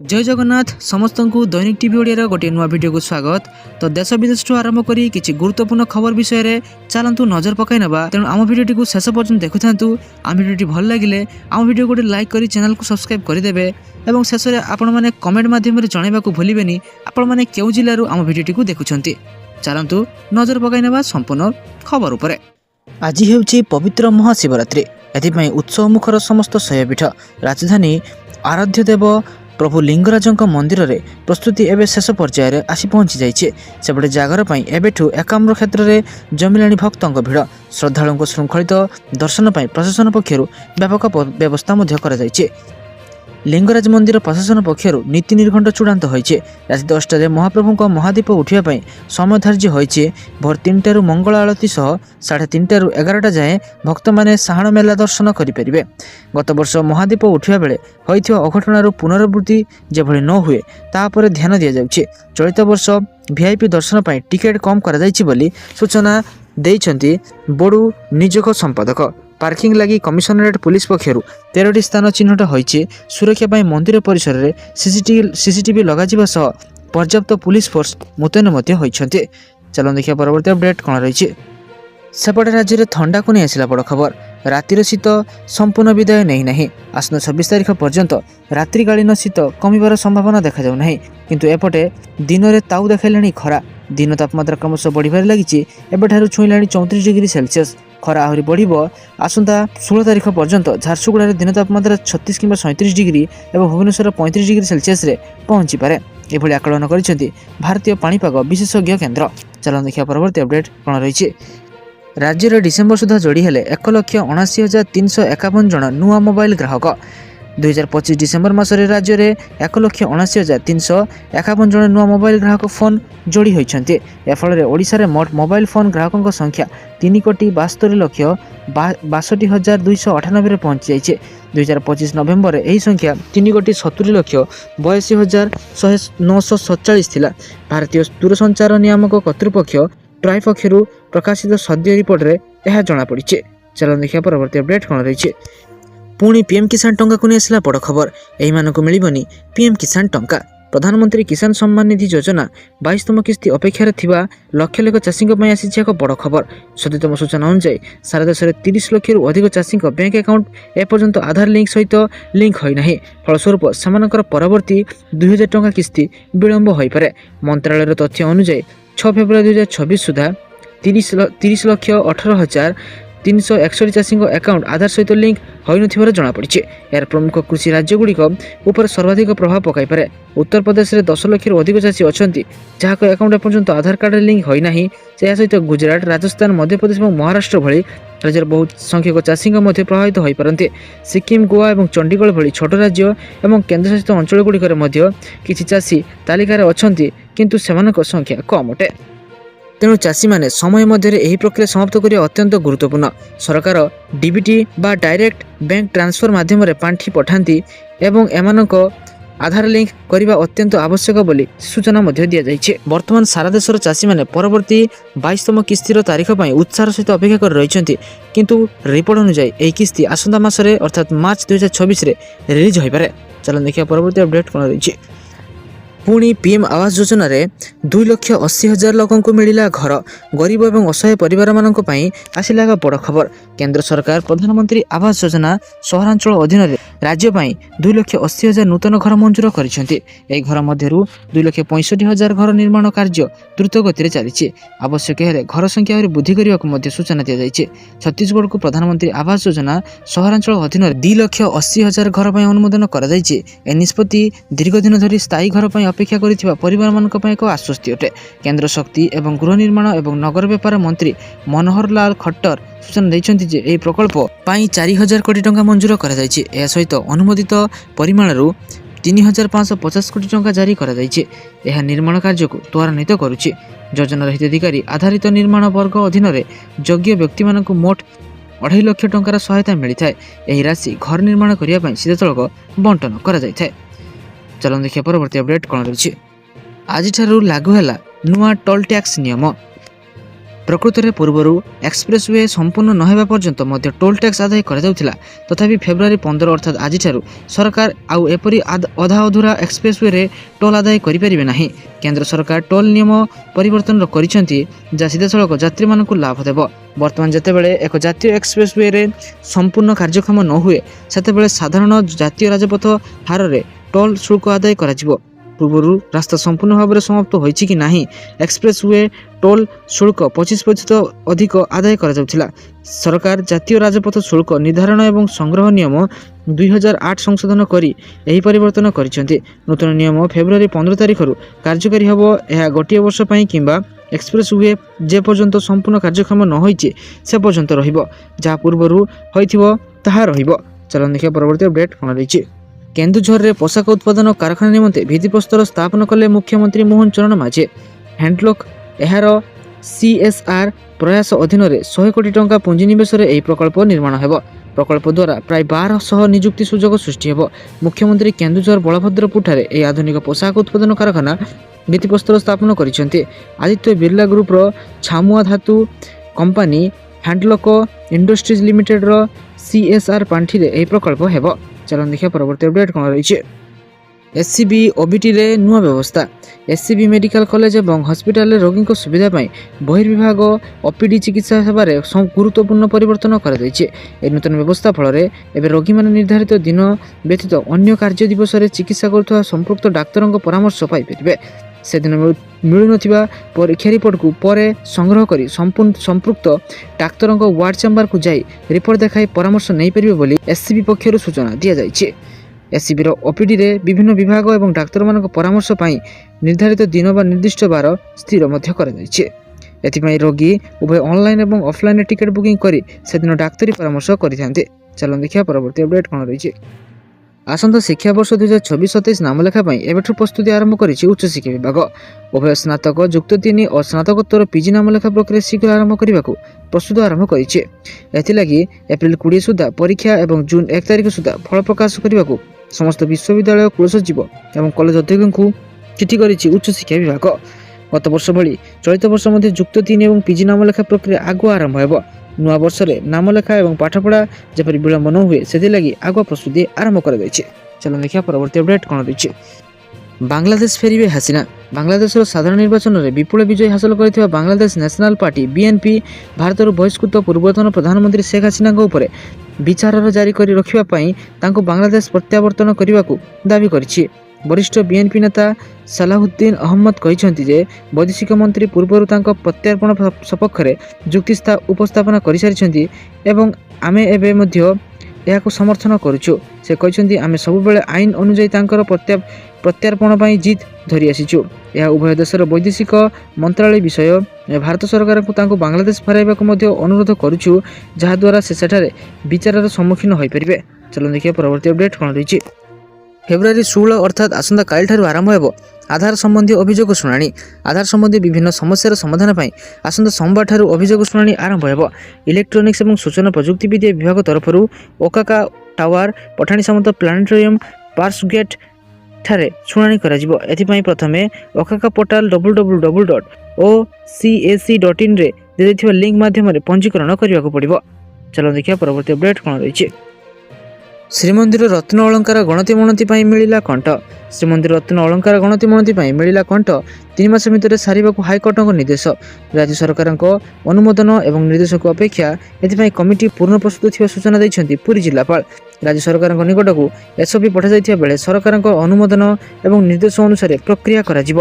जय जगन्नाथ समस्त को दैनिक टीवी ओडिया गोटे नुआ वीडियो को स्वागत। तो देश विदेश आरंभ करी किछि गुरुत्वपूर्ण खबर विषय रे चलंतु नजर पकाई नबा। तेणु आम वीडियो को शेष पर्यंत देखुथांतु। आम वीडियो भल लागिले आम वीडियो गोटे लाइक करी चैनल को सब्सक्राइब करदेवे और शेष में आपण मैंने कमेंट माध्यम जनइबा को भूलिबेनी आपण मैंने केउ जिल्लारू आम वीडियो को देखुछंती। चलंतु नजर पकाई नबा संपूर्ण खबर उपरे। आज हेउछि पवित्र महाशिवरात्रि। एथिपई उत्सव मुखर समस्त शैवपीठ राजधानी आराध्य देव प्रभु लिंगराजों मंदिर रे प्रस्तुति एवं शेष पर्यायर आसी पहुंची जाइए। सेपटे जागर पर एवं एकाम्र क्षेत्र में जमिलानी भक्तों भीड़ श्रद्धालुओं श्रृंखलित दर्शन पर प्रशासन पक्षर व्यापक व्यवस्था कर लिंगराज मंदिर प्रशासन पक्षर नीति निर्घंट चूड़ांत होइछे। राति 10टार महाप्रभु को महादीप उठापी समय धार्य होइछे। भोर 3टारू मंगल आलती सह 3:30 11टा जाए भक्त मैंने साहाण मेला दर्शन करेंगे। गत वर्ष महादीप उठा बेले होइथिबा अघटनार पुनरावृत्ति जेभली न हुए तापर ध्यान दि जाउछे। चलित वर्ष वीआईपी दर्शन पर टिकेट कम कर सूचना देइछन्ति बड़ू निजोग संपादक। पार्किंग लगी कमिशनरेट पुलिस पक्षर 13टी स्थान चिन्हट होइछे। सुरक्षा पाई मंदिर परिसर में सीसीटीवी लगाजिबा सह पर्याप्त पुलिस फोर्स मुतयन होइछन्ते। चलो देखिए परवर्ती अपडेट कौन रही। सेपटे राज्य में ठंडा को नहीं आसला बड़ खबर। रातिर शीत संपूर्ण विदाय नहीं नहीं। आसन 26 तारिख पर्यंत रात्रिकालीन शीत कमिबार संभावना देखा जाउ नहीं, किंतु एपटे दिन में ताऊ देखाइलाणी खरा। दिन तापमात्रा क्रमशः बढ़िबार लागिछि। एबेठारु छुईलाणी 34 डिग्री सेल्सियस। खरा आहरी बढ़िबो। आसंता 16 तारिख पर्यंत झारसुगुड़ा दिन तापमात्रा 36 कि 37 डिग्री और भुवनेश्वर 35 डिग्री सेल्सियस रे पहुंची पारे एभली आकलन करिसेंति भारतीय पाणीपाग विशेषज्ञ केन्द्र। चलो देखिए परवर्ती अपडेट कौन रही। राज्य में डिसेम्बर सुधा जोड़ी हेले 1,79,351 जन नुआ मोबाइल ग्राहक। 2025 डिसेम्बर मासरे राज्य में 1,79,351 जन नुआ मोबाइल ग्राहक फोन जोड़ी होइछन्ते। एफल ओडिशा रे मोट मोबाइल फोन ग्राहकों संख्या 3,72,62,298 रे पहुंची जाइछे। 2025 नवेम्बर यही संख्या 3,70,62,947 थिला। भारतीय दूरसंचार नियामक कर्तृपक्ष ट्राई पक्षर प्रकाशित सद्य रिपोर्ट रे यह जना पड़ी। चलो देखिए परवर्ती अपडेट कौन रही। पुणी पीएम किसान टंका को नहीं आसला बड़ खबर। यही मानक मिलबनी पीएम किसान टंका। प्रधानमंत्री किसान सम्मान निधि योजना 22तम किस्ती अपेक्षार थिबा लक्ष लक्ष चाषी आसी एक बड़ खबर। सद्यतम सूचना अनुसार सारा देश में 30 लाख अधिक चाषी बैंक अकाउंट एपर्यंत आधार लिंक सहित लिंक होना। फलस्वरूप सेमानकर परवर्ती 2000 टंका किस्ती विलंब हो पारे। मंत्रालय तथ्य अनुसार 6 फेब्रुआरी 2026 सुधा 30,18,361 चाषी अकाउंट आधार सहित लिंक होइनथिबार जଣା पड़िছে। यार प्रमुख कृषि राज्यगुड़िक उपर सर्वाधिक प्रभाव पकाई पारे। उत्तर प्रदेश में 10 लाख अधिक चाषी अच्छी जहाँ अकाउंट एपर्यंत आधार कार्ड लिंक होना। सहित गुजरात, राजस्थान, मध्यप्रदेश और महाराष्ट्र भली राज्य बहुत संख्यक चाषी प्रभावित हो पारते। सिक्किम, गोवा और चंडीगढ़ भली छोट राज्य और केन्द्रशासित अंचलगुड़िक किछि चाषी तालिकार अच्छी किंतु सेमानक संख्या कम अटे। तेणु चाषी माने समय मध्य यही प्रक्रिया समाप्त करने अत्यंत गुरुत्वपूर्ण। सरकार डीबीटी बा डायरेक्ट बैंक ट्रांसफर माध्यम पांठी पठाती एवं एमानक आधार लिंक करने अत्यंत आवश्यक बोली सूचना दि जाइए। वर्तमान सारा देशर चाषी माने परवर्ती 22तम किस्तीर तारीख पर उत्साह सहित अपेक्षा कर रही, किंतु रिपोर्ट अनुसार यह किस्ती आसंता मासरे अर्थात मार्च 2026 रे रिलीज हो पारे। चलो देखिए परवर्ती अपडेट कौन रही। पुणी पीएम आवास योजना रे 2,80,000 लोकों को मिला घर। गरीब और असहाय परिवार मानक पई आसिला बड़ खबर। केंद्र सरकार प्रधानमंत्री आवास योजना सहरांचल अधीन रे राज्य पई 2,80,000 नूतन घर मंजूर करिसेंति। एही घर मध्यरु 2,65,000 घर निर्माण कार्य द्रुत गति चली। आवश्यक हेले घर संख्या वृद्धि करने को सूचना दि जाइए। छत्तीसगढ़ को प्रधानमंत्री आवास योजना सहरांचल अधीन 2,80,000 घर पर अनुमोदन कर निष्पत्ति दीर्घ दिन धरी स्थायी घर पर अपेक्षा करिथिबा परिवार मानक पई एक आश्वस्ति अटे। केंद्र शक्ति एवं गृह निर्माण एवं नगर व्यापार मंत्री मनोहर लाल खट्टर सूचना दैछन्ति जे एही प्रकल्प पई 4,000 कोटी टंका मंजूर करा जायछि। एहा सहित अनुमोदित परिमाणरु 3,550 कोटी टंका जारी करा जायछि। एहा निर्माण कार्य को त्वरान्वित करुछि। योजनार हिताधिकारी आधारित निर्माण वर्ग अधीन योग्य व्यक्ति मानक मोट 2.5 लाख टंकार सहायता मिलता है। एही राशि घर निर्माण करिया पई सीधासलख बंटन करा जायଥାଏ। चलो देखिए परवर्ती अपडेट कौन रही। आज लागू है नुआ टोल टैक्स नियम। ପ୍ରକୃତରେ ପୂର୍ବରୁ ଏକ୍ସପ୍ରେସୱେ ସମ୍ପୂର୍ଣ୍ଣ ନ ହେବା ପର୍ଯ୍ୟନ୍ତ ମଧ୍ୟ ଟୋଲ୍ ଟ୍ୟାକ୍ସ ଆଦାୟ କରାଯାଉଥିଲା। ତଥାପି ଫେବୃଆରୀ 15 ଅର୍ଥାତ୍ ଆଜିଠାରୁ ସରକାର ଆଉ ଏପରି ଅଧା ଅଧୁରା ଏକ୍ସପ୍ରେସୱେରେ ଟୋଲ୍ ଆଦାୟ କରିପାରିବେ ନାହିଁ। କେନ୍ଦ୍ର ସରକାର ଟୋଲ୍ ନିୟମ ପରିବର୍ତ୍ତନ କରିଛନ୍ତି, ଯାହା ସିଧାସଳଖ ଯାତ୍ରୀମାନଙ୍କୁ ଲାଭ ଦେବ। ବର୍ତ୍ତମାନ ଯେତେବେଳେ ଏକ ଜାତୀୟ ଏକ୍ସପ୍ରେସୱେରେ ସମ୍ପୂର୍ଣ୍ଣ କାର୍ଯ୍ୟକ୍ଷମ ନ ହୁଏ, ସେତେବେଳେ ସାଧାରଣ ଜାତୀୟ ରାଜପଥ ହାରରେ ଟୋଲ୍ ଶୁଳ୍କ ଆଦାୟ କରାଯିବ। ପୂର୍ବରୁ ରାସ୍ତା ସମ୍ପୂର୍ଣ୍ଣ ଭାବରେ ସମାପ୍ତ ହୋଇଛି କି ନାହିଁ, ଏକ୍ସପ୍ରେସୱେ ଟୋଲ୍ ଶୁଳ୍କ 25% ଅଧିକ ଆଦାୟ କରାଯାଉଥିଲା। ସରକାର ଜାତୀୟ ରାଜପଥ ଶୁଳ୍କ ନିର୍ଦ୍ଧାରଣ ଏବଂ ସଂଗ୍ରହ ନିୟମ 2008 ସଂଶୋଧନ କରି ଏହି ପରିବର୍ତ୍ତନ କରିଛନ୍ତି। ନୂତନ ନିୟମ ଫେବୃଆରୀ 15 ତାରିଖରୁ କାର୍ଯ୍ୟକାରୀ ହେବ। ଏହା ଗୋଟିଏ ବର୍ଷ ପାଇଁ କିମ୍ବା ଏକ୍ସପ୍ରେସୱେ ଯେ ପର୍ଯ୍ୟନ୍ତ ସମ୍ପୂର୍ଣ୍ଣ କାର୍ଯ୍ୟକ୍ଷମ ନ ହୋଇଛି ସେ ପର୍ଯ୍ୟନ୍ତ ରହିବ। ଯାହା ପୂର୍ବରୁ ହୋଇଥିବ ତାହା ରହିବ। ଚାଲନ୍ତୁ ଦେଖିବା ପରବର୍ତ୍ତୀ ଅପଡେଟ୍ କ'ଣ ରହିଛି। କେନ୍ଦୁଝରରେ ପୋଷାକ ଉତ୍ପାଦନ କାରଖାନା ନିମନ୍ତେ ଭିତ୍ତିପ୍ରସ୍ତର ସ୍ଥାପନ କଲେ ମୁଖ୍ୟମନ୍ତ୍ରୀ ମୋହନ ଚରଣ ମାଝୀ। ହ୍ୟାଣ୍ଡଲକ୍ ଏହାର CSR ପ୍ରୟାସ ଅଧୀନରେ 100 କୋଟି ଟଙ୍କା ପୁଞ୍ଜିନିବେଶରେ ଏହି ପ୍ରକଳ୍ପ ନିର୍ମାଣ ହେବ। ପ୍ରକଳ୍ପ ଦ୍ୱାରା ପ୍ରାୟ 1200 ନିଯୁକ୍ତି ସୁଯୋଗ ସୃଷ୍ଟି ହେବ। ମୁଖ୍ୟମନ୍ତ୍ରୀ କେନ୍ଦୁଝର ବଳଭଦ୍ରପୁରଠାରେ ଏହି ଆଧୁନିକ ପୋଷାକ ଉତ୍ପାଦନ କାରଖାନା ଭିତ୍ତିପ୍ରସ୍ତର ସ୍ଥାପନ କରିଛନ୍ତି। ଆଦିତ୍ୟ ବିର୍ଲା ଗ୍ରୁପର ଛାମୁଆ ଧାତୁ କମ୍ପାନୀ ହ୍ୟାଣ୍ଡଲକ୍ ଇଣ୍ଡଷ୍ଟ୍ରିଜ୍ ଲିମିଟେଡ୍ର CSR ପାଣ୍ଠିରେ ଏହି ପ୍ରକଳ୍ପ ହେବ। ଚାଲନ୍ତୁ ଦେଖିବା ପରବର୍ତ୍ତୀ ଅପଡେଟ୍ କ'ଣ ରହିଛି। SCB OBTରେ ନୂଆ ବ୍ୟବସ୍ଥା। SCB ମେଡିକାଲ କଲେଜ ଏବଂ ହସ୍ପିଟାଲରେ ରୋଗୀଙ୍କ ସୁବିଧା ପାଇଁ ବହିର୍ବିଭାଗ OPD ଚିକିତ୍ସା ସେବାରେ ଗୁରୁତ୍ୱପୂର୍ଣ୍ଣ ପରିବର୍ତ୍ତନ କରାଯାଇଛି। ଏହି ନୂତନ ବ୍ୟବସ୍ଥା ଫଳରେ ଏବେ ରୋଗୀମାନେ ନିର୍ଦ୍ଧାରିତ ଦିନ ବ୍ୟତୀତ ଅନ୍ୟ କାର୍ଯ୍ୟ ଦିବସରେ ଚିକିତ୍ସା କରୁଥିବା ସମ୍ପୃକ୍ତ ଡାକ୍ତରଙ୍କ ପରାମର୍ଶ ପାଇପାରିବେ। ସେଦିନ ମିଳୁନଥିବା ପରୀକ୍ଷା ରିପୋର୍ଟକୁ ପରେ ସଂଗ୍ରହ କରି ସମ୍ପୃକ୍ତ ଡାକ୍ତରଙ୍କ ୱାର୍ଡ ଚେମ୍ବରକୁ ଯାଇ ରିପୋର୍ଟ ଦେଖାଇ ପରାମର୍ଶ ନେଇପାରିବେ ବୋଲି SCB ପକ୍ଷରୁ ସୂଚନା ଦିଆଯାଇଛି। SCBର OPDରେ ବିଭିନ୍ନ ବିଭାଗ ଏବଂ ଡାକ୍ତରମାନଙ୍କ ପରାମର୍ଶ ପାଇଁ ନିର୍ଦ୍ଧାରିତ ଦିନ ବା ନିର୍ଦ୍ଦିଷ୍ଟ ବାର ସ୍ଥିର ମଧ୍ୟ କରାଯାଇଛି। ଏଥିପାଇଁ ରୋଗୀ ଉଭୟ ଅନଲାଇନ୍ ଏବଂ ଅଫଲାଇନ୍ରେ ଟିକେଟ୍ ବୁକିଂ କରି ସେଦିନ ଡାକ୍ତରୀ ପରାମର୍ଶ କରିଥାନ୍ତି। ଚାଲନ୍ତୁ ଦେଖିବା ପରବର୍ତ୍ତୀ ଅପଡେଟ୍ କ'ଣ ରହିଛି। ଆସନ୍ତା ଶିକ୍ଷାବର୍ଷ 2026-27 ନାମଲେଖା ପାଇଁ ଏବେଠୁ ପ୍ରସ୍ତୁତି ଆରମ୍ଭ କରିଛି ଉଚ୍ଚଶିକ୍ଷା ବିଭାଗ। ଉଭୟ ସ୍ନାତକ ଯୁକ୍ତ 3 ଓ ସ୍ନାତକୋତ୍ତର PG ନାମଲେଖା ପ୍ରକ୍ରିୟା ଶୀଘ୍ର ଆରମ୍ଭ କରିବାକୁ ପ୍ରସ୍ତୁତ ଆରମ୍ଭ କରିଛି। ଏଥିଲାଗି ଏପ୍ରିଲ 20 ସୁଦ୍ଧା ପରୀକ୍ଷା ଏବଂ ଜୁନ୍ 1 ତାରିଖ ସୁଦ୍ଧା ଫଳ ପ୍ରକାଶ କରିବାକୁ ସମସ୍ତ ବିଶ୍ୱବିଦ୍ୟାଳୟ କୁଳସଚିବ ଏବଂ କଲେଜ ଅଧ୍ୟକ୍ଷଙ୍କୁ ଚିଠି କରିଛି ଉଚ୍ଚଶିକ୍ଷା ବିଭାଗ। ଗତ ବର୍ଷ ଭଳି ଚଳିତ ବର୍ଷ ମଧ୍ୟ ଯୁକ୍ତ 3 ଏବଂ PG ନାମଲେଖା ପ୍ରକ୍ରିୟା ଆଗୁଆ ଆରମ୍ଭ ହେବ। ନୂଆ ବର୍ଷରେ ନାମଲେଖା ଏବଂ ପାଠପଢ଼ା ଯେପରି ବିଳମ୍ବ ନ ହୁଏ ସେଥିଲାଗି ଆଗୁଆ ପ୍ରସ୍ତୁତି ଆରମ୍ଭ କରାଯାଇଛି। ଚାଲନ୍ତୁ ଦେଖିବା ପରବର୍ତ୍ତୀ ଅପଡେଟ୍ କ'ଣ ରହିଛି। ବାଂଲାଦେଶ ଫେରିବେ ହାସିନା। ବାଂଲାଦେଶର ସାଧାରଣ ନିର୍ବାଚନରେ ବିପୁଳ ବିଜୟ ହାସଲ କରିଥିବା ବାଂଲାଦେଶ ନ୍ୟାସନାଲ ପାର୍ଟି BNP ଭାରତରୁ ବହିଷ୍କୃତ ପୂର୍ବତନ ପ୍ରଧାନମନ୍ତ୍ରୀ ଶେଖ ହାସିନାଙ୍କ ଉପରେ ବିଚାର ଜାରି କରି ରଖିବା ପାଇଁ ତାଙ୍କୁ ବାଂଲାଦେଶ ପ୍ରତ୍ୟାବର୍ତ୍ତନ କରିବାକୁ ଦାବି କରିଛି। ବରିଷ୍ଠ BNP ନେତା ସାଲାହୁଦ୍ଦିନ ଅହମ୍ମଦ କହିଛନ୍ତି ଯେ ବୈଦେଶିକ ମନ୍ତ୍ରୀ ପୂର୍ବରୁ ତାଙ୍କ ପ୍ରତ୍ୟାର୍ପଣ ସପକ୍ଷରେ ଯୁକ୍ତି ଉପସ୍ଥାପନ କରିସାରିଛନ୍ତି ଏବଂ ଆମେ ଏବେ ମଧ୍ୟ ଏହାକୁ ସମର୍ଥନ କରୁଛୁ। ସେ କହିଛନ୍ତି, ଆମେ ସବୁବେଳେ ଆଇନ ଅନୁଯାୟୀ ତାଙ୍କର ପ୍ରତ୍ୟାର୍ପଣ ପାଇଁ ଜିଦ୍ ଧରି ଆସିଛୁ। ଏହା ଉଭୟ ଦେଶର ବୈଦେଶିକ ମନ୍ତ୍ରାଳୟ ବିଷୟ। ଭାରତ ସରକାରଙ୍କୁ ତାଙ୍କୁ ବାଂଲାଦେଶ ଫେରାଇବାକୁ ମଧ୍ୟ ଅନୁରୋଧ କରୁଛୁ, ଯାହାଦ୍ୱାରା ସେ ସେଠାରେ ବିଚାରର ସମ୍ମୁଖୀନ ହୋଇପାରିବେ। ଚାଲନ୍ତୁ ଦେଖିବା ପରବର୍ତ୍ତୀ ଅପଡେଟ୍ କ'ଣ ରହିଛି। ଫେବୃଆରୀ 16 ଅର୍ଥାତ୍ ଆସନ୍ତାକାଲିଠାରୁ ଆରମ୍ଭ ହେବ ଆଧାର ସମ୍ବନ୍ଧୀୟ ଅଭିଯୋଗ ଶୁଣାଣି। ଆଧାର ସମ୍ବନ୍ଧୀୟ ବିଭିନ୍ନ ସମସ୍ୟାର ସମାଧାନ ପାଇଁ ଆସନ୍ତା ସୋମବାରଠାରୁ ଅଭିଯୋଗ ଶୁଣାଣି ଆରମ୍ଭ ହେବ। ଇଲେକ୍ଟ୍ରୋନିକ୍ସ ଏବଂ ସୂଚନା ପ୍ରଯୁକ୍ତିବିଦ୍ୟା ବିଭାଗ ତରଫରୁ ଓକାକା ଟାୱାର, ପଠାଣି ସାମନ୍ତ ପ୍ଲାନେଟୋରିୟମ, ପାର୍କଗେଟ୍ ଠାରେ ଶୁଣାଣି କରାଯିବ। ଏଥିପାଇଁ ପ୍ରଥମେ ଓକାକା ପୋର୍ଟାଲ www.ocac.in ରେ ଦିଆଯାଇଥିବା ଲିଙ୍କ ମାଧ୍ୟମରେ ପଞ୍ଜୀକରଣ କରିବାକୁ ପଡ଼ିବ। ଚାଲନ୍ତୁ ଦେଖିବା ପରବର୍ତ୍ତୀ ଅପଡେଟ୍ କ'ଣ ରହିଛି। ଶ୍ରୀମନ୍ଦିର ରତ୍ନ ଅଳଙ୍କାର ଗଣତି ମଣତି ପାଇଁ ମିଳିଲା କଣ୍ଟ। ଶ୍ରୀମନ୍ଦିର ରତ୍ନ ଅଳଙ୍କାର ଗଣତି ମଣତି ପାଇଁ ମିଳିଲା କଣ୍ଟ 3 ମାସ ଭିତରେ ସାରିବାକୁ ହାଇକୋର୍ଟଙ୍କ ନିର୍ଦ୍ଦେଶ। ରାଜ୍ୟ ସରକାରଙ୍କ ଅନୁମୋଦନ ଏବଂ ନିର୍ଦ୍ଦେଶକୁ ଅପେକ୍ଷା ଏଥିପାଇଁ କମିଟି ପୂର୍ଣ୍ଣ ପ୍ରସ୍ତୁତ ଥିବା ସୂଚନା ଦେଇଛନ୍ତି ପୁରୀ ଜିଲ୍ଲାପାଳ। ରାଜ୍ୟ ସରକାରଙ୍କ ନିକଟକୁ SOP ପଠାଯାଇଥିବା ବେଳେ ସରକାରଙ୍କ ଅନୁମୋଦନ ଏବଂ ନିର୍ଦ୍ଦେଶ ଅନୁସାରେ ପ୍ରକ୍ରିୟା କରାଯିବ।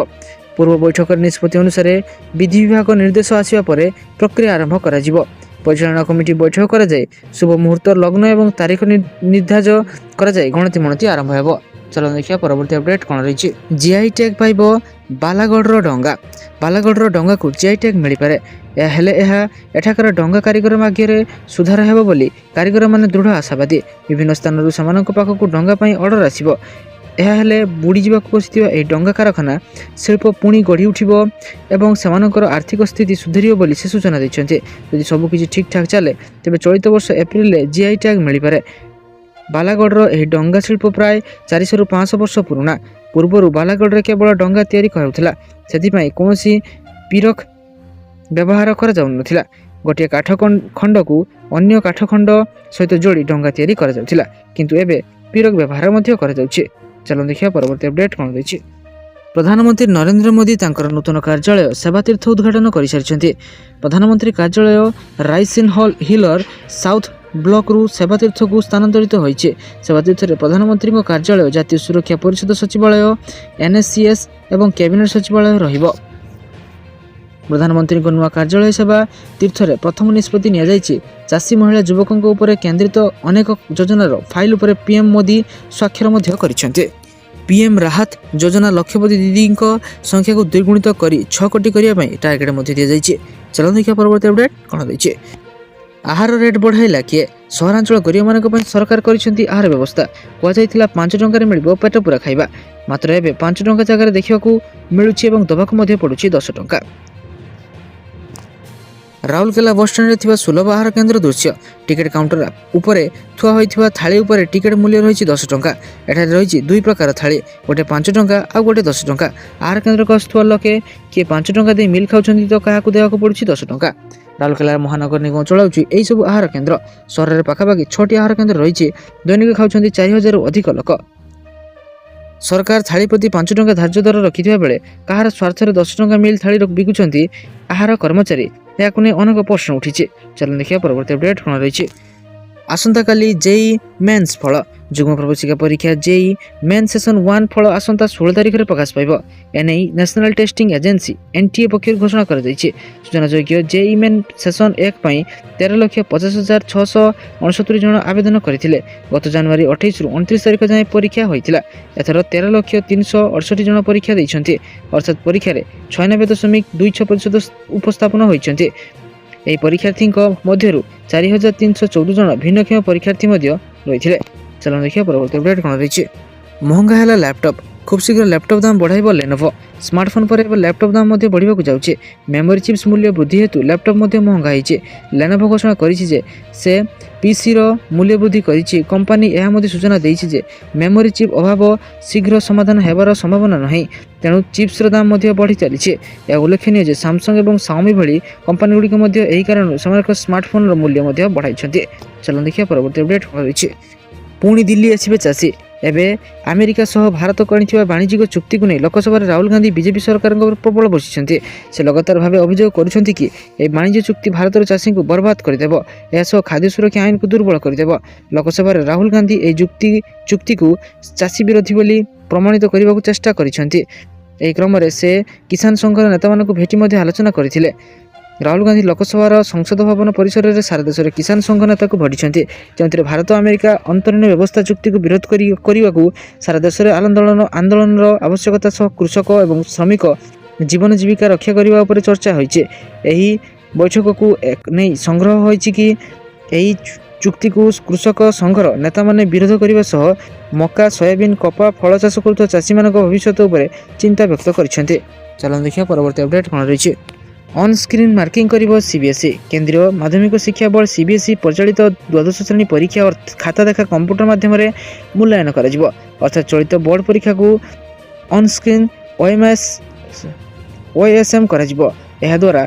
ପୂର୍ବ ବୈଠକର ନିଷ୍ପତ୍ତି ଅନୁସାରେ ବିଧି ବିଭାଗ ନିର୍ଦ୍ଦେଶ ଆସିବା ପରେ ପ୍ରକ୍ରିୟା ଆରମ୍ଭ କରାଯିବ। ପରିଚାଳନା କମିଟି ବୈଠକ କରାଯାଇ ଶୁଭ ମୁହୂର୍ତ୍ତ, ଲଗ୍ନ ଏବଂ ତାରିଖ ନିର୍ଦ୍ଧାଜ କରାଯାଇ ଗଣତି ମଣତି ଆରମ୍ଭ ହେବ। ଚାଲନ୍ତୁ ଦେଖିବା ପରବର୍ତ୍ତୀ ଅପଡେଟ୍ କ'ଣ ରହିଛି। GI ଟ୍ୟାଗ୍ ପାଇବ ବାଲାଗଡ଼ର ଡଙ୍ଗା। ବାଲାଗଡ଼ର ଡଙ୍ଗାକୁ GI ଟ୍ୟାଗ୍ ମିଳିପାରେ। ଏହା ଏଠାକାର ଡଙ୍ଗା କାରିଗର ଭାଗ୍ୟରେ ସୁଧାର ହେବ ବୋଲି କାରିଗରମାନେ ଦୃଢ଼ ଆଶାବାଦୀ। ବିଭିନ୍ନ ସ୍ଥାନରୁ ସେମାନଙ୍କ ପାଖକୁ ଡଙ୍ଗା ପାଇଁ ଅର୍ଡର ଆସିବ। ଏହା ହେଲେ ବୁଡ଼ିଯିବାକୁ ବସିଥିବା ଏହି ଡଙ୍ଗା କାରଖାନା ଶିଳ୍ପ ପୁଣି ଗଢ଼ି ଉଠିବ ଏବଂ ସେମାନଙ୍କର ଆର୍ଥିକ ସ୍ଥିତି ସୁଧରିବ ବୋଲି ସେ ସୂଚନା ଦେଇଛନ୍ତି। ଯଦି ସବୁକିଛି ଠିକ୍ଠାକ୍ ଚାଲେ ତେବେ ଚଳିତ ବର୍ଷ ଏପ୍ରିଲରେ GI ଟ୍ୟାଗ୍ ମିଳିପାରେ। ବାଲାଗଡ଼ର ଏହି ଡଙ୍ଗା ଶିଳ୍ପ ପ୍ରାୟ 400ରୁ 500 ବର୍ଷ ପୁରୁଣା। ପୂର୍ବରୁ ବାଲାଗଡ଼ରେ କେବଳ ଡଙ୍ଗା ତିଆରି କରାଯାଉଥିଲା, ସେଥିପାଇଁ କୌଣସି ପିରଖ ବ୍ୟବହାର କରାଯାଉନଥିଲା। ଗୋଟିଏ କାଠ ଖଣ୍ଡକୁ ଅନ୍ୟ କାଠ ଖଣ୍ଡ ସହିତ ଯୋଡ଼ି ଡଙ୍ଗା ତିଆରି କରାଯାଉଥିଲା, କିନ୍ତୁ ଏବେ ପିରଗ ବ୍ୟବହାର ମଧ୍ୟ କରାଯାଉଛି। ଚାଲନ୍ତୁ ଦେଖିବା ପରବର୍ତ୍ତୀ ଅପଡେଟ୍ କ'ଣ ରହିଛି। ପ୍ରଧାନମନ୍ତ୍ରୀ ନରେନ୍ଦ୍ର ମୋଦି ତାଙ୍କର ନୂତନ କାର୍ଯ୍ୟାଳୟ ସେବାତୀର୍ଥ ଉଦ୍ଘାଟନ କରିସାରିଛନ୍ତି। ପ୍ରଧାନମନ୍ତ୍ରୀ କାର୍ଯ୍ୟାଳୟ ରାଇସିନ୍ ହିଲର ସାଉଥ ବ୍ଲକରୁ ସେବାତୀର୍ଥକୁ ସ୍ଥାନାନ୍ତରିତ ହୋଇଛି। ସେବାତୀର୍ଥରେ ପ୍ରଧାନମନ୍ତ୍ରୀଙ୍କ କାର୍ଯ୍ୟାଳୟ, ଜାତୀୟ ସୁରକ୍ଷା ପରିଷଦ ସଚିବାଳୟ, NSCS ଏବଂ କ୍ୟାବିନେଟ୍ ସଚିବାଳୟ ରହିବ। ପ୍ରଧାନମନ୍ତ୍ରୀଙ୍କ ନୂଆ କାର୍ଯ୍ୟାଳୟ ସେବା ତୀର୍ଥରେ ପ୍ରଥମ ନିଷ୍ପତ୍ତି ନିଆଯାଇଛି। ଚାଷୀ, ମହିଳା, ଯୁବକଙ୍କ ଉପରେ କେନ୍ଦ୍ରିତ ଅନେକ ଯୋଜନାର ଫାଇଲ ଉପରେ PM ମୋଦି ସ୍ୱାକ୍ଷର ମଧ୍ୟ କରିଛନ୍ତି। PM ରାହତ ଯୋଜନା ଲକ୍ଷପତି ଦିଦିଙ୍କ ସଂଖ୍ୟାକୁ ଦ୍ୱିଗୁଣିତ କରି 6 କୋଟି କରିବା ପାଇଁ ଟାର୍ଗେଟ ମଧ୍ୟ ଦିଆଯାଇଛି। ଚାଲନ୍ତୁ ଦେଖିବା ପରବର୍ତ୍ତୀ ଅପଡେଟ୍ କ'ଣ ରହିଛି। ଆହାର ରେଟ୍ ବଢ଼ାଇଲା କିଏ? ସହରାଞ୍ଚଳ ଗରିବମାନଙ୍କ ପାଇଁ ସରକାର କରିଛନ୍ତି ଆହାର ବ୍ୟବସ୍ଥା। କୁହାଯାଇଥିଲା 5 ଟଙ୍କାରେ ମିଳିବ ପେଟ ପୂରା ଖାଇବା, ମାତ୍ର ଏବେ 5 ଟଙ୍କା ଜାଗାରେ ଦେଖିବାକୁ ମିଳୁଛି ଏବଂ ଦେବାକୁ ମଧ୍ୟ ପଡ଼ୁଛି 10 ଟଙ୍କା। ରାଉରକେଲା ବସ୍ଷ୍ଟାଣ୍ଡରେ ଥିବା ସୁଲଭ ଆହାର କେନ୍ଦ୍ର ଦୃଶ୍ୟ। ଟିକେଟ୍ କାଉଣ୍ଟର ଉପରେ ଥୁଆ ହୋଇଥିବା ଥାଳି ଉପରେ ଟିକେଟ୍ ମୂଲ୍ୟ ରହିଛି 10 ଟଙ୍କା। ଏଠାରେ ରହିଛି 2 ପ୍ରକାର ଥାଳି, ଗୋଟେ 5 ଟଙ୍କା ଆଉ ଗୋଟେ 10 ଟଙ୍କା। ଆହାର କେନ୍ଦ୍ରକୁ ଆସୁଥିବା ଲୋକେ କିଏ 5 ଟଙ୍କା ଦେଇ ମିଲ୍ ଖାଉଛନ୍ତି ତ କାହାକୁ ଦେବାକୁ ପଡ଼ୁଛି 10 ଟଙ୍କା। ରାଉରକେଲା ମହାନଗର ନିଗମ ଚଳାଉଛି ଏହିସବୁ ଆହାର କେନ୍ଦ୍ର। ସହରରେ ପାଖାପାଖି 6ଟି ଆହାର କେନ୍ଦ୍ର ରହିଛି। ଦୈନିକ ଖାଉଛନ୍ତି 4000ରୁ ଅଧିକ ଲୋକ। ସରକାର ଥାଳି ପ୍ରତି 5 ଟଙ୍କା ଧାର୍ଯ୍ୟ ଦର ରଖିଥିବା ବେଳେ କାହାର ସ୍ୱାର୍ଥରେ 10 ଟଙ୍କା ମିଲ୍ ଥାଳି ବିକୁଛନ୍ତି ଆହାର କର୍ମଚାରୀ? ଏହାକୁ ନେଇ ଅନେକ ପ୍ରଶ୍ନ ଉଠିଛି। ଚାଲନ୍ତୁ ଦେଖିବା ପରବର୍ତ୍ତୀ ଅପଡେଟ୍ କ'ଣ ରହିଛି। ଆସନ୍ତାକାଲି JEE ମେନ୍ସ ଫଳ। ଯୁଗ୍ମ ପ୍ରବେଶିକା ପରୀକ୍ଷା JEE ମେନ୍ ସେସନ୍ 1 ଫଳ ଆସନ୍ତା 16 ତାରିଖରେ ପ୍ରକାଶ ପାଇବ। ଏନେଇ ନ୍ୟାସନାଲ ଟେଷ୍ଟିଂ ଏଜେନ୍ସି NTA ପକ୍ଷରୁ ଘୋଷଣା କରାଯାଇଛି। ସୂଚନାଯୋଗ୍ୟ JEE ମେନ୍ ସେସନ୍ 1 ପାଇଁ 13,50,669 ଜଣ ଆବେଦନ କରିଥିଲେ। ଗତ ଜାନୁଆରୀ 28ରୁ 29 ତାରିଖ ଯାଏଁ ପରୀକ୍ଷା ହୋଇଥିଲା। ଏଥର 13,368 ଜଣ ପରୀକ୍ଷା ଦେଇଛନ୍ତି, ଅର୍ଥାତ୍ ପରୀକ୍ଷାରେ 96.26% ଉପସ୍ଥାପନ ହୋଇଛନ୍ତି। ଏହି ପରୀକ୍ଷାର୍ଥୀଙ୍କ ମଧ୍ୟରୁ 4,314 ଜଣ ଭିନ୍ନକ୍ଷମ ପରୀକ୍ଷାର୍ଥୀ ମଧ୍ୟ ରହିଥିଲେ। ଚାଲନ୍ତୁ ଦେଖିବା ପରବର୍ତ୍ତୀ ଅପଡେଟ୍ କ'ଣ ରହିଛି। ମହଙ୍ଗା ହେଲା ଲ୍ୟାପଟପ୍। ଖୁବ୍ ଶୀଘ୍ର ଲ୍ୟାପଟପ୍ ଦାମ ବଢ଼ାଇବ ଲେନୋଭୋ। ସ୍ମାର୍ଟଫୋନ୍ ପରେ ଏବେ ଲ୍ୟାପଟପ୍ ଦାମ ମଧ୍ୟ ବଢ଼ିବାକୁ ଯାଉଛି। ମେମୋରି ଚିପ୍ସ ମୂଲ୍ୟ ବୃଦ୍ଧି ହେତୁ ଲ୍ୟାପଟପ୍ ମଧ୍ୟ ମହଙ୍ଗା ହୋଇଛି। ଲେନୋଭୋ ଘୋଷଣା କରିଛି ଯେ ସେ PCର ମୂଲ୍ୟ ବୃଦ୍ଧି କରିଛି। କମ୍ପାନୀ ଏହା ମଧ୍ୟ ସୂଚନା ଦେଇଛି ଯେ ମେମୋରି ଚିପ୍ ଅଭାବ ଶୀଘ୍ର ସମାଧାନ ହେବାର ସମ୍ଭାବନା ନାହିଁ, ତେଣୁ ଚିପ୍ସର ଦାମ ମଧ୍ୟ ବଢ଼ି ଚାଲିଛି। ଏହା ଉଲ୍ଲେଖନୀୟ ଯେ ସାମସଙ୍ଗ ଏବଂ ସାଓମି ଭଳି କମ୍ପାନୀଗୁଡ଼ିକ ମଧ୍ୟ ଏହି କାରଣରୁ ସେମାନଙ୍କ ସ୍ମାର୍ଟଫୋନ୍ର ମୂଲ୍ୟ ମଧ୍ୟ ବଢ଼ାଇଛନ୍ତି। ଚାଲନ୍ତୁ ଦେଖିବା ପରବର୍ତ୍ତୀ ଅପଡେଟ୍ କ'ଣ ରହିଛି। ପୁଣି ଦିଲ୍ଲୀ ଆସିବେ ଚାଷୀ। ଏବେ ଆମେରିକା ସହ ଭାରତକୁ ଆଣିଥିବା ବାଣିଜ୍ୟିକ ଚୁକ୍ତିକୁ ନେଇ ଲୋକସଭାରେ ରାହୁଲ ଗାନ୍ଧୀ ବିଜେପି ସରକାରଙ୍କ ଉପରେ ପ୍ରବଳ ବର୍ଷିଛନ୍ତି। ସେ ଲଗାତାର ଭାବେ ଅଭିଯୋଗ କରୁଛନ୍ତି କି ଏହି ବାଣିଜ୍ୟ ଚୁକ୍ତି ଭାରତର ଚାଷୀଙ୍କୁ ବର୍ବାଦ କରିଦେବ, ଏହାସହ ଖାଦ୍ୟ ସୁରକ୍ଷା ଆଇନକୁ ଦୁର୍ବଳ କରିଦେବ। ଲୋକସଭାରେ ରାହୁଲ ଗାନ୍ଧୀ ଏହି ଚୁକ୍ତିକୁ ଚାଷୀ ବିରୋଧୀ ବୋଲି ପ୍ରମାଣିତ କରିବାକୁ ଚେଷ୍ଟା କରିଛନ୍ତି। ଏହି କ୍ରମରେ ସେ କିଷାନ ସଂଘର ନେତାମାନଙ୍କୁ ଭେଟି ମଧ୍ୟ ଆଲୋଚନା କରିଥିଲେ। ରାହୁଲ ଗାନ୍ଧୀ ଲୋକସଭାର ସଂସଦ ଭବନ ପରିସରରେ ସାରା ଦେଶରେ କିଷାନ ସଂଘ ନେତାକୁ ଭେଟିଛନ୍ତି, ଯେଉଁଥିରେ ଭାରତ ଆମେରିକା ଅନ୍ତରୀଣ ବ୍ୟବସ୍ଥା ଚୁକ୍ତିକୁ ବିରୋଧ କରିବାକୁ ସାରା ଦେଶରେ ଆନ୍ଦୋଳନର ଆବଶ୍ୟକତା ସହ କୃଷକ ଏବଂ ଶ୍ରମିକ ଜୀବନ ଜୀବିକା ରକ୍ଷା କରିବା ଉପରେ ଚର୍ଚ୍ଚା ହୋଇଛି। ଏହି ବୈଠକକୁ ନେଇ ସଂଗ୍ରହ ହୋଇଛି କି ଏହି ଚୁକ୍ତିକୁ କୃଷକ ସଂଘର ନେତାମାନେ ବିରୋଧ କରିବା ସହ ମକା, ସୋୟାବିନ୍, କପା, ଫଳ ଚାଷ କରୁଥିବା ଚାଷୀମାନଙ୍କ ଭବିଷ୍ୟତ ଉପରେ ଚିନ୍ତା ବ୍ୟକ୍ତ କରିଛନ୍ତି। ଚାଲନ୍ତୁ ଦେଖିବା ପରବର୍ତ୍ତୀ ଅପଡେଟ୍ କ'ଣ ରହିଛି। ଅନ୍ ସ୍କ୍ରିନ୍ ମାର୍କିଂ କରିବ CBSE। କେନ୍ଦ୍ରୀୟ ମାଧ୍ୟମିକ ଶିକ୍ଷା ବୋର୍ଡ CBSE ପରିଚାଳିତ ଦ୍ୱାଦଶ ଶ୍ରେଣୀ ପରୀକ୍ଷା ଓ ଖାତା ଦେଖା କମ୍ପ୍ୟୁଟର ମାଧ୍ୟମରେ ମୂଲ୍ୟାୟନ କରାଯିବ। ଅର୍ଥାତ୍ ଚଳିତ ବୋର୍ଡ ପରୀକ୍ଷାକୁ ଅନ୍ ସ୍କ୍ରିନ୍ OSM କରାଯିବ। ଏହାଦ୍ୱାରା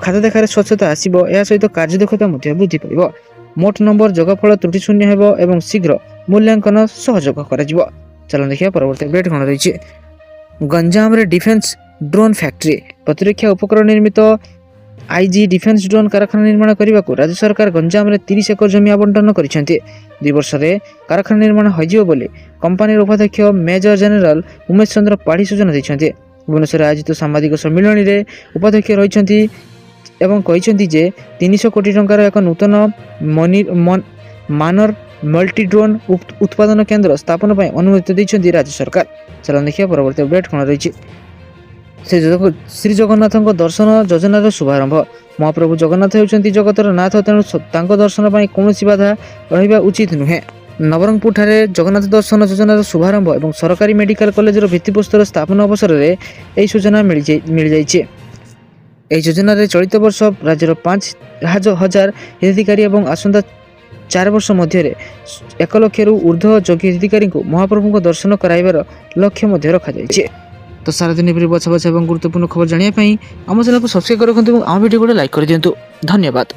ଖାତା ଦେଖାରେ ସ୍ୱଚ୍ଛତା ଆସିବ। ଏହା ସହିତ କାର୍ଯ୍ୟଦକ୍ଷତା ମଧ୍ୟ ବୃଦ୍ଧି ପାଇବ। ମୋଟ ନମ୍ବର ଯୋଗଫଳ ତ୍ରୁଟି ଶୂନ୍ୟ ହେବ ଏବଂ ଶୀଘ୍ର ମୂଲ୍ୟାଙ୍କନ ସହଯୋଗ କରାଯିବ। ଚାଲନ୍ତୁ ଦେଖିବା ପରବର୍ତ୍ତୀ ଅପଡେଟ୍ କ'ଣ ରହିଛି। ଗଞ୍ଜାମରେ ଡିଫେନ୍ସ ଡ୍ରୋନ୍ ଫ୍ୟାକ୍ଟ୍ରି। ପ୍ରତିରକ୍ଷା ଉପକରଣ ନିର୍ମିତ IG ଡିଫେନ୍ସ ଡ୍ରୋନ୍ କାରଖାନା ନିର୍ମାଣ କରିବାକୁ ରାଜ୍ୟ ସରକାର ଗଞ୍ଜାମରେ 30 ଏକର ଜମି ଆବଣ୍ଟନ କରିଛନ୍ତି। 2 ବର୍ଷରେ କାରଖାନା ନିର୍ମାଣ ହୋଇଯିବ ବୋଲି କମ୍ପାନୀର ଉପାଧ୍ୟକ୍ଷ ମେଜର ଜେନେରାଲ ଉମେଶ ଚନ୍ଦ୍ର ପାଢ଼ୀ ସୂଚନା ଦେଇଛନ୍ତି। ଭୁବନେଶ୍ୱରରେ ଆୟୋଜିତ ସାମ୍ବାଦିକ ସମ୍ମିଳନୀରେ ଉପାଧ୍ୟକ୍ଷ ରହିଛନ୍ତି ଏବଂ କହିଛନ୍ତି ଯେ 300 କୋଟି ଟଙ୍କାର ଏକ ନୂତନ ମାନର ମଲ୍ଟି ଡ୍ରୋନ୍ ଉତ୍ପାଦନ କେନ୍ଦ୍ର ସ୍ଥାପନ ପାଇଁ ଅନୁମତି ଦେଇଛନ୍ତି ରାଜ୍ୟ ସରକାର। ଚାଲନ୍ତୁ ଦେଖିବା ପରବର୍ତ୍ତୀ ଅପଡେଟ୍ କ'ଣ ରହିଛି। ଶ୍ରୀ ଜଗନ୍ନାଥଙ୍କ ଦର୍ଶନ ଯୋଜନାର ଶୁଭାରମ୍ଭ। ମହାପ୍ରଭୁ ଜଗନ୍ନାଥ ହେଉଛନ୍ତି ଜଗତର ନାଥ, ତେଣୁ ତାଙ୍କ ଦର୍ଶନ ପାଇଁ କୌଣସି ବାଧା ରହିବା ଉଚିତ ନୁହେଁ। ନବରଙ୍ଗପୁରଠାରେ ଜଗନ୍ନାଥ ଦର୍ଶନ ଯୋଜନାର ଶୁଭାରମ୍ଭ ଏବଂ ସରକାରୀ ମେଡିକାଲ କଲେଜର ଭିତ୍ତିପ୍ରସ୍ତର ସ୍ଥାପନ ଅବସରରେ ଏହି ସୂଚନା ମିଳିଯାଇଛି। ଏହି ଯୋଜନାରେ ଚଳିତ ବର୍ଷ ରାଜ୍ୟର 5,000 ହିତାଧିକାରୀ ଏବଂ ଆସନ୍ତା 4 ବର୍ଷ ମଧ୍ୟରେ 1 ଲକ୍ଷରୁ ଉର୍ଦ୍ଧ୍ୱ ଯୋଗ୍ୟ ହିତାଧିକାରୀଙ୍କୁ ମହାପ୍ରଭୁଙ୍କ ଦର୍ଶନ କରାଇବାର ଲକ୍ଷ୍ୟ ମଧ୍ୟ ରଖାଯାଇଛି। ତ ସାରାଦିନ ଏପରି ବଛା ବଛା ଏବଂ ଗୁରୁତ୍ୱପୂର୍ଣ୍ଣ ଖବର ଜାଣିବା ପାଇଁ ଆମ ଚ୍ୟାନେଲକୁ ସବସ୍କ୍ରାଇବ୍ କରି ରଖନ୍ତୁ ଏବଂ ଆମ ଭିଡ଼ିଓ ଗୋଟେ ଲାଇକ୍ କରିଦିଅନ୍ତୁ। ଧନ୍ୟବାଦ।